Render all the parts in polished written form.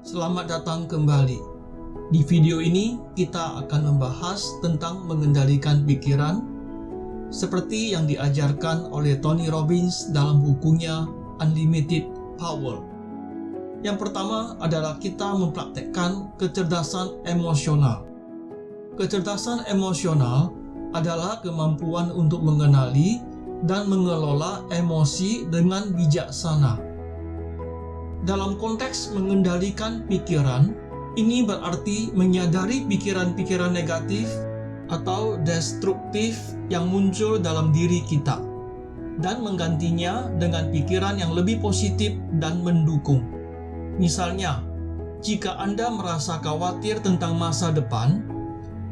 Selamat datang kembali. Di video ini kita akan membahas tentang mengendalikan pikiran seperti yang diajarkan oleh Tony Robbins dalam bukunya Unlimited Power. Yang pertama adalah kita mempraktekkan kecerdasan emosional. Kecerdasan emosional adalah kemampuan untuk mengenali dan mengelola emosi dengan bijaksana. Dalam konteks mengendalikan pikiran, ini berarti menyadari pikiran-pikiran negatif atau destruktif yang muncul dalam diri kita dan menggantinya dengan pikiran yang lebih positif dan mendukung. Misalnya, jika Anda merasa khawatir tentang masa depan,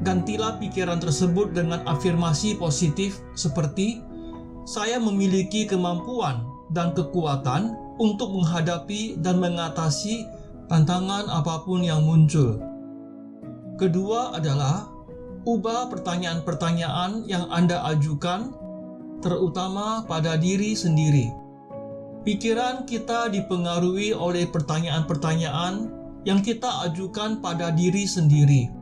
gantilah pikiran tersebut dengan afirmasi positif seperti, "Saya memiliki kemampuan dan kekuatan untuk menghadapi dan mengatasi tantangan apapun yang muncul." Kedua adalah, ubah pertanyaan-pertanyaan yang Anda ajukan, terutama pada diri sendiri. Pikiran kita dipengaruhi oleh pertanyaan-pertanyaan yang kita ajukan pada diri sendiri.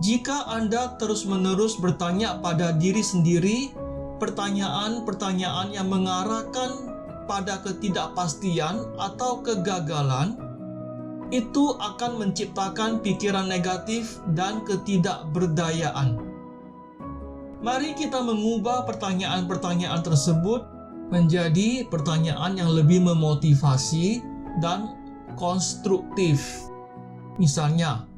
Jika Anda terus-menerus bertanya pada diri sendiri, pertanyaan-pertanyaan yang mengarahkan pada ketidakpastian atau kegagalan, itu akan menciptakan pikiran negatif dan ketidakberdayaan. Mari kita mengubah pertanyaan-pertanyaan tersebut menjadi pertanyaan yang lebih memotivasi dan konstruktif. Misalnya,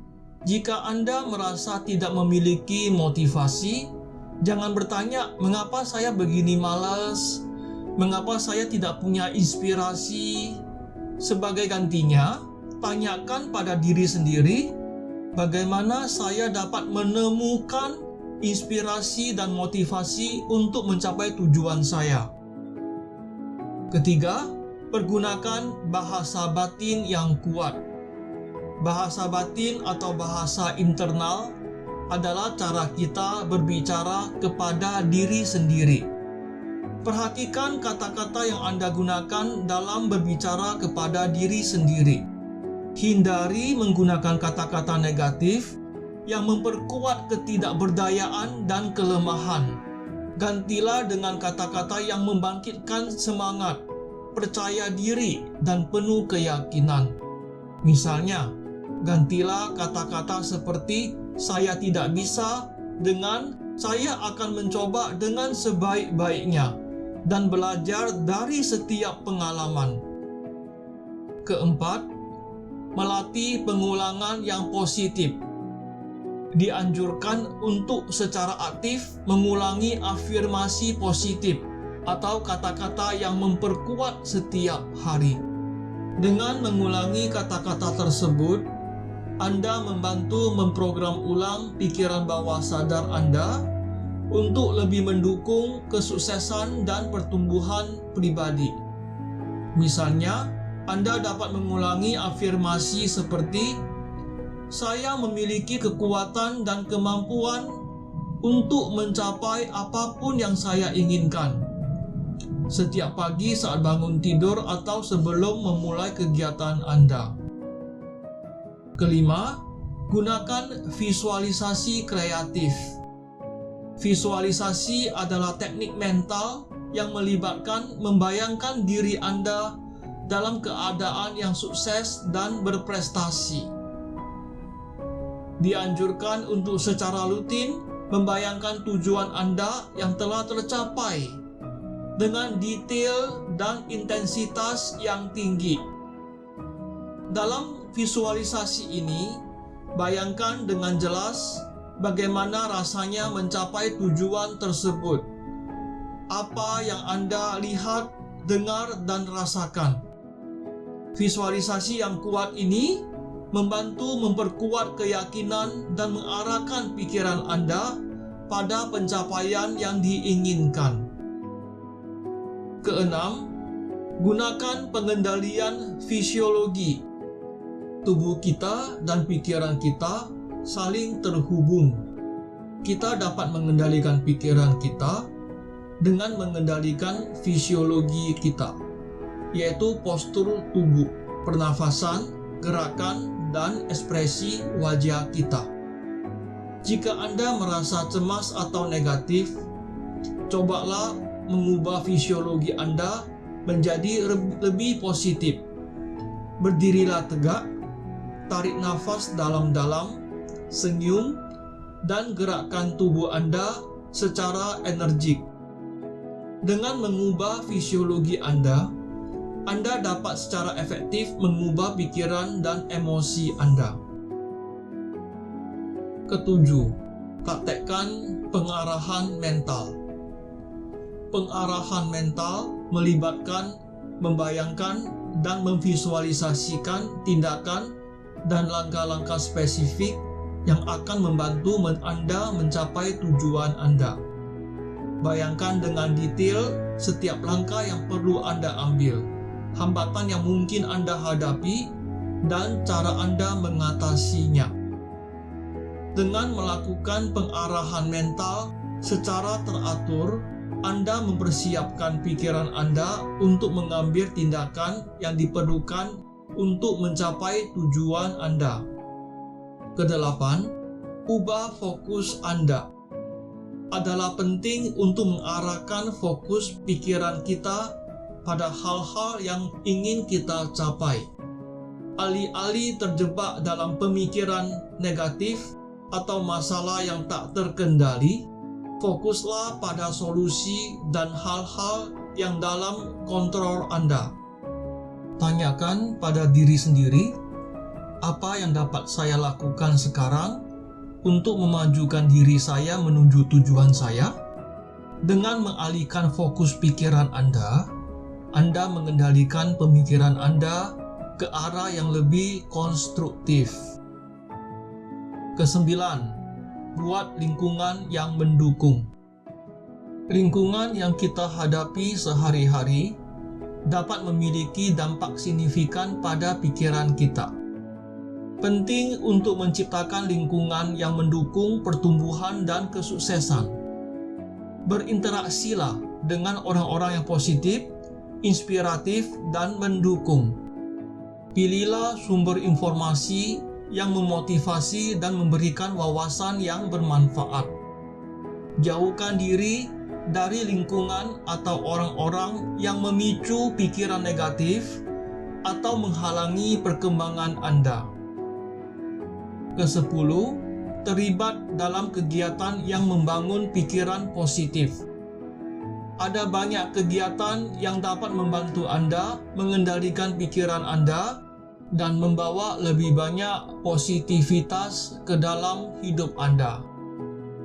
jika Anda merasa tidak memiliki motivasi, jangan bertanya, "Mengapa saya begini malas? Mengapa saya tidak punya inspirasi?" Sebagai gantinya, tanyakan pada diri sendiri, "Bagaimana saya dapat menemukan inspirasi dan motivasi untuk mencapai tujuan saya?" Ketiga, pergunakan bahasa batin yang kuat. Bahasa batin atau bahasa internal adalah cara kita berbicara kepada diri sendiri. Perhatikan kata-kata yang Anda gunakan dalam berbicara kepada diri sendiri. Hindari menggunakan kata-kata negatif yang memperkuat ketidakberdayaan dan kelemahan. Gantilah dengan kata-kata yang membangkitkan semangat, percaya diri, dan penuh keyakinan. Misalnya, gantilah kata-kata seperti "saya tidak bisa" dengan "saya akan mencoba dengan sebaik-baiknya dan belajar dari setiap pengalaman." Keempat, melatih pengulangan yang positif. Dianjurkan untuk secara aktif mengulangi afirmasi positif atau kata-kata yang memperkuat setiap hari. Dengan mengulangi kata-kata tersebut, Anda membantu memprogram ulang pikiran bawah sadar Anda untuk lebih mendukung kesuksesan dan pertumbuhan pribadi. Misalnya, Anda dapat mengulangi afirmasi seperti, "Saya memiliki kekuatan dan kemampuan untuk mencapai apapun yang saya inginkan," setiap pagi saat bangun tidur atau sebelum memulai kegiatan Anda. Kelima, gunakan visualisasi kreatif. Visualisasi adalah teknik mental yang melibatkan membayangkan diri Anda dalam keadaan yang sukses dan berprestasi. Dianjurkan untuk secara rutin membayangkan tujuan Anda yang telah tercapai dengan detail dan intensitas yang tinggi. Dalam visualisasi ini, bayangkan dengan jelas bagaimana rasanya mencapai tujuan tersebut. Apa yang Anda lihat, dengar, dan rasakan. Visualisasi yang kuat ini membantu memperkuat keyakinan dan mengarahkan pikiran Anda pada pencapaian yang diinginkan. Keenam, gunakan pengendalian fisiologi. Tubuh kita dan pikiran kita saling terhubung. Kita dapat mengendalikan pikiran kita dengan mengendalikan fisiologi kita, yaitu postur tubuh, pernafasan, gerakan, dan ekspresi wajah kita. Jika Anda merasa cemas atau negatif, cobalah mengubah fisiologi Anda menjadi lebih positif. Berdirilah tegak, tarik nafas dalam-dalam, senyum, dan gerakkan tubuh Anda secara energik. Dengan mengubah fisiologi Anda dapat secara efektif mengubah pikiran dan emosi Anda. Ketujuh, praktekkan pengarahan mental. Pengarahan mental melibatkan membayangkan dan memvisualisasikan tindakan dan langkah-langkah spesifik yang akan membantu Anda mencapai tujuan Anda. Bayangkan dengan detail setiap langkah yang perlu Anda ambil, hambatan yang mungkin Anda hadapi, dan cara Anda mengatasinya. Dengan melakukan pengarahan mental secara teratur, Anda mempersiapkan pikiran Anda untuk mengambil tindakan yang diperlukan untuk mencapai tujuan Anda. Kedelapan, ubah fokus Anda. Adalah penting untuk mengarahkan fokus pikiran kita pada hal-hal yang ingin kita capai. Alih-alih terjebak dalam pemikiran negatif atau masalah yang tak terkendali, fokuslah pada solusi dan hal-hal yang dalam kontrol Anda. Tanyakan pada diri sendiri, apa yang dapat saya lakukan sekarang untuk memajukan diri saya menuju tujuan saya? Dengan mengalihkan fokus pikiran Anda mengendalikan pemikiran Anda ke arah yang lebih konstruktif. Kesembilan, buat lingkungan yang mendukung. Lingkungan yang kita hadapi sehari-hari dapat memiliki dampak signifikan pada pikiran kita. Penting untuk menciptakan lingkungan yang mendukung pertumbuhan dan kesuksesan. Berinteraksilah dengan orang-orang yang positif, inspiratif, dan mendukung. Pilihlah sumber informasi yang memotivasi dan memberikan wawasan yang bermanfaat. Jauhkan diri dari lingkungan atau orang-orang yang memicu pikiran negatif atau menghalangi perkembangan Anda. Kesepuluh, terlibat dalam kegiatan yang membangun pikiran positif. Ada banyak kegiatan yang dapat membantu Anda mengendalikan pikiran Anda dan membawa lebih banyak positivitas ke dalam hidup Anda.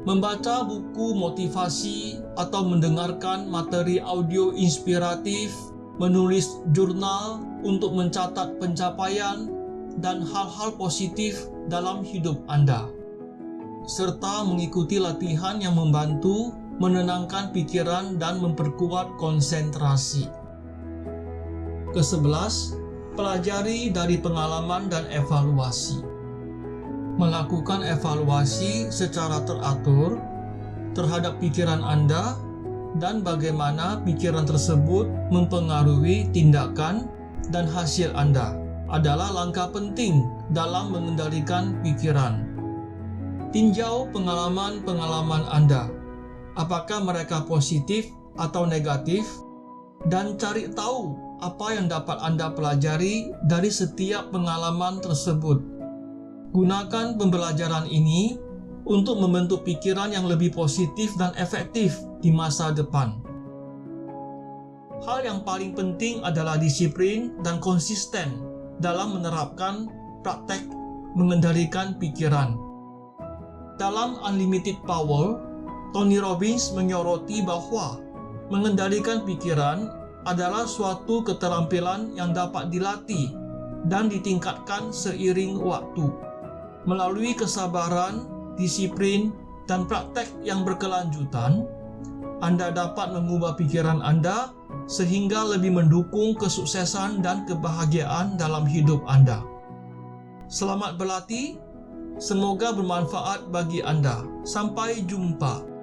Membaca buku motivasi atau mendengarkan materi audio inspiratif, menulis jurnal untuk mencatat pencapaian dan hal-hal positif dalam hidup Anda, serta mengikuti latihan yang membantu menenangkan pikiran dan memperkuat konsentrasi. Kesebelas, pelajari dari pengalaman dan evaluasi. Melakukan evaluasi secara teratur terhadap pikiran Anda dan bagaimana pikiran tersebut mempengaruhi tindakan dan hasil Anda adalah langkah penting dalam mengendalikan pikiran. Tinjau pengalaman-pengalaman Anda, apakah mereka positif atau negatif, dan cari tahu apa yang dapat Anda pelajari dari setiap pengalaman tersebut. Gunakan pembelajaran ini untuk membentuk pikiran yang lebih positif dan efektif di masa depan. Hal yang paling penting adalah disiplin dan konsisten dalam menerapkan praktek mengendalikan pikiran. Dalam Unlimited Power, Tony Robbins menyoroti bahwa mengendalikan pikiran adalah suatu keterampilan yang dapat dilatih dan ditingkatkan seiring waktu. Melalui kesabaran, disiplin, dan praktek yang berkelanjutan, Anda dapat mengubah pikiran Anda sehingga lebih mendukung kesuksesan dan kebahagiaan dalam hidup Anda. Selamat berlatih, semoga bermanfaat bagi Anda. Sampai jumpa.